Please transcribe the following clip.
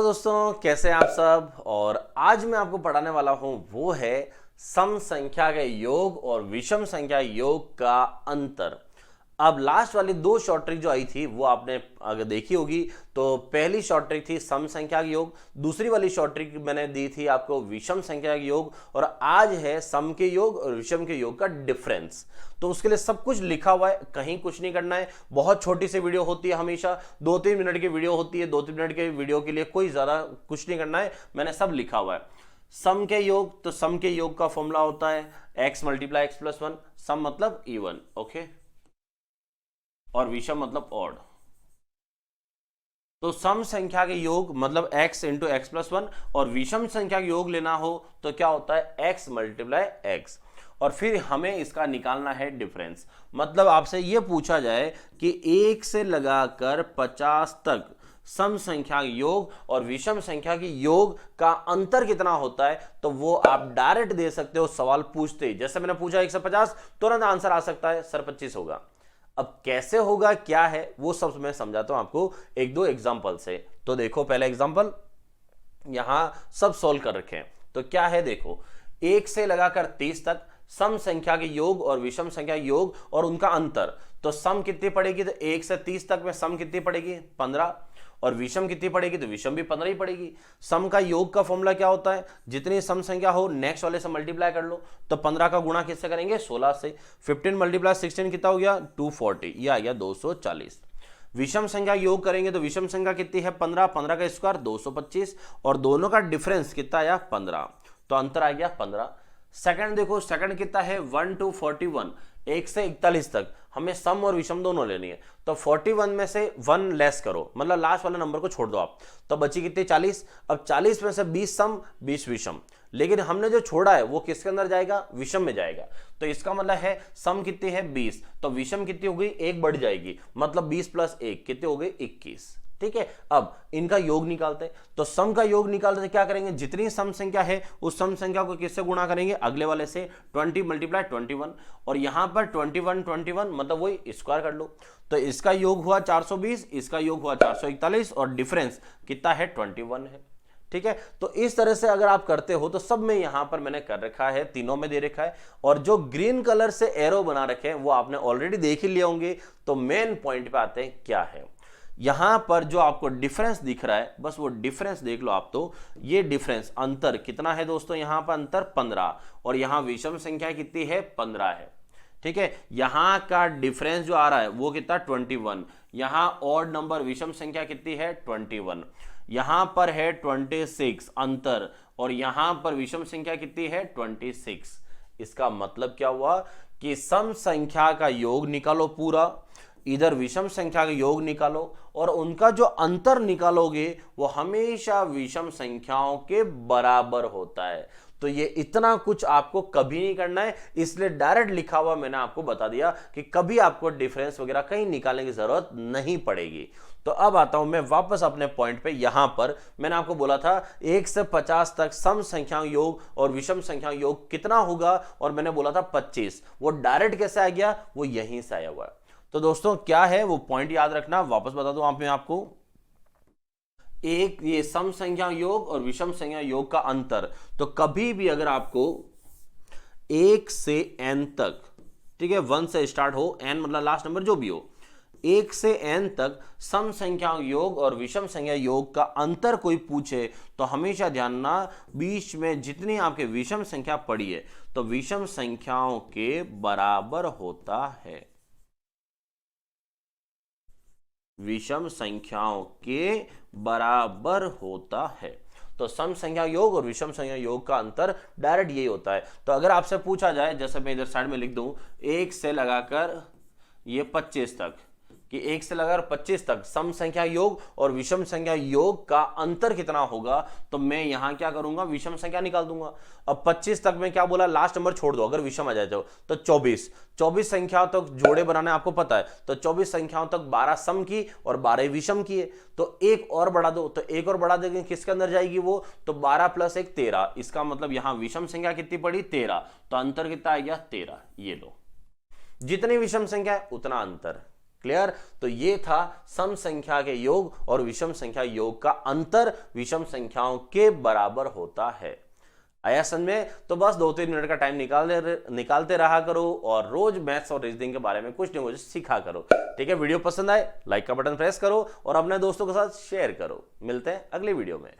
दोस्तों, कैसे हैं आप सब। और आज मैं आपको पढ़ाने वाला हूं वो है सम संख्या के योग और विषम संख्या योग का अंतर। अब लास्ट वाली दो शॉर्ट ट्रिक जो आई थी वो आपने अगर देखी होगी तो पहली शॉर्ट ट्रिक थी सम संख्या के योग, दूसरी वाली शॉर्ट ट्रिक मैंने दी थी आपको विषम संख्या के योग, और आज है सम के योग और विषम के योग का डिफरेंस। तो उसके लिए सब कुछ लिखा हुआ है, कहीं कुछ नहीं करना है। बहुत छोटी सी वीडियो होती है, हमेशा 2-3 मिनट की वीडियो होती है। 2-3 मिनट के वीडियो के लिए कोई ज्यादा कुछ नहीं करना है, मैंने सब लिखा हुआ है। सम के योग, तो सम के योग का फॉर्मूला होता है x × x+1। सम मतलब इवन, ओके, और विषम मतलब ऑड। तो सम संख्या के योग मतलब x × x+1, और विषम संख्या के योग लेना हो तो क्या होता है x × x। और फिर हमें इसका निकालना है डिफरेंस। मतलब आपसे यह पूछा जाए कि 1 से लगाकर 50 तक सम संख्या के योग और विषम संख्या के योग का अंतर कितना होता है, तो वो आप डायरेक्ट दे सकते हो सवाल पूछते ही। जैसे मैंने पूछा 1 से 50, तुरंत आंसर आ सकता है सर 25 होगा। अब कैसे होगा, क्या है, वो सब मैं समझाता हूं आपको 1-2 एग्जांपल से। तो देखो, पहला एग्जांपल यहां सब सोल्व कर रखे हैं। तो क्या है, देखो 1 से लगाकर 30 तक सम संख्या के योग और विषम संख्या के योग और उनका अंतर। तो सम कितनी पड़ेगी, तो 1 से 30 तक में सम कितनी पड़ेगी 15, और विषम कितनी पड़ेगी, तो विषम भी 15 ही पड़ेगी। सम का योग का फॉर्मूला क्या होता है, जितनी सम संख्या हो नेक्स्ट वाले से मल्टीप्लाई कर लो। तो 15 का गुणा किससे करेंगे, 16 से। 15 × 16 कितना हो गया 240, ये आ गया 240। विषम संख्या योग करेंगे तो विषम संख्या कितनी है 15, 15 का स्क्वायर 225, और दोनों का डिफरेंस कितना आया 15, तो अंतर आ गया 15। सेकंड देखो, सेकंड कितना है 1 to 41, 1 से 41 तक हमें सम और विषम दोनों लेनी है। तो 41 में से 1 लेस करो, मतलब लास्ट वाले नंबर को छोड़ दो आप, तो बची कितनी 40। अब 40 में से 20 सम 20 विषम, लेकिन हमने जो छोड़ा है वो किसके अंदर जाएगा, विषम में जाएगा। तो इसका मतलब है सम कितनी है 20, तो विषम कितनी हो गई 1 बढ़ जाएगी, मतलब 20 + 1 कितने हो गए 21। ठीक है, अब इनका योग निकालते हैं। तो सम का योग निकालते क्या करेंगे, जितनी सम संख्या है उस सम संख्या को किससे गुणा करेंगे, अगले वाले से। 20 × 21, और यहां पर 21 मतलब वही स्क्वायर कर लो। तो इसका योग हुआ 420, इसका योग हुआ 441, और डिफरेंस कितना है 21 है। ठीक है, तो इस तरह से अगर आप करते हो तो सब में यहां पर मैंने कर रखा है, तीनों में दे रखा है। और जो ग्रीन कलर से एरो बना रखे हैं वो आपने ऑलरेडी देख ही लिए होंगे। तो मेन पॉइंट पे आते हैं, क्या है यहां पर जो आपको डिफरेंस दिख रहा है, बस वो डिफरेंस देख लो आप। तो ये डिफरेंस अंतर कितना है दोस्तों, यहां पर अंतर 15, और यहां विषम संख्या कितनी है 15 है। ठीक है, यहां का डिफरेंस जो आ रहा है वो कितना 21, यहां ऑड नंबर विषम संख्या कितनी है 21, यहां पर है 26 अंतर, और यहां पर विषम संख्या कितनी है 26। इसका मतलब क्या हुआ कि सम संख्या का योग निकालो पूरा, इधर विषम संख्या का योग निकालो, और उनका जो अंतर निकालोगे वो हमेशा विषम संख्याओं के बराबर होता है। तो ये इतना कुछ आपको कभी नहीं करना है, इसलिए डायरेक्ट लिखा हुआ मैंने आपको बता दिया कि कभी आपको डिफरेंस वगैरह कहीं निकालने की जरूरत नहीं पड़ेगी। तो अब आता हूं मैं वापस अपने पॉइंट पे। यहां पर मैंने आपको बोला था 1 से 50 तक सम संख्या योग और विषम संख्या योग कितना होगा, और मैंने बोला था 25। वो डायरेक्ट कैसे आ गया, वो यहीं से आया हुआ है। तो दोस्तों क्या है वो पॉइंट याद रखना, वापस बता दूं मैं आपको। एक ये सम संख्या योग और विषम संख्या योग का अंतर, तो कभी भी अगर आपको 1 से n तक, ठीक है 1 से स्टार्ट हो, n मतलब लास्ट नंबर जो भी हो, 1 से n तक सम संख्या योग और विषम संख्या योग का अंतर कोई पूछे तो हमेशा ध्यान रखना बीच में जितनी आपके विषम संख्या पड़ी है तो विषम संख्याओं के बराबर होता है, विषम संख्याओं के बराबर होता है। तो सम संख्या योग और विषम संख्या योग का अंतर डायरेक्ट यही होता है। तो अगर आपसे पूछा जाए, जैसे मैं इधर साइड में लिख दूं 1 से लगाकर ये 25 तक, कि 1 से लगाकर 25 तक सम संख्या योग और विषम संख्या योग का अंतर कितना होगा, तो मैं यहां क्या करूंगा, विषम संख्या निकाल दूंगा। अब 25 तक में क्या बोला, लास्ट नंबर छोड़ दो, अगर विषम आ जाए तो 24 संख्याओं तक जोड़े बनाने आपको पता है। तो 24 संख्याओं तक 12 सम की और 12 विषम की है, तो एक और बढ़ा दो, तो एक और बढ़ा देंगे, किसके अंदर जाएगी वो, तो 12 + 1 13। इसका मतलब यहां विषम संख्या कितनी पड़ी 13, तो अंतर कितना आ गया 13। ये लो, जितनी विषम संख्या है उतना अंतर। क्लियर। तो ये था सम संख्या के योग और विषम संख्या योग का अंतर विषम संख्याओं के बराबर होता है। आया समझ में? तो बस 2-3 मिनट का टाइम निकालते रहा करो और रोज मैथ्स और रीजनिंग के बारे में कुछ न कुछ सीखा करो। ठीक है, वीडियो पसंद आए लाइक का बटन प्रेस करो और अपने दोस्तों के साथ शेयर करो। मिलते हैं अगली वीडियो में।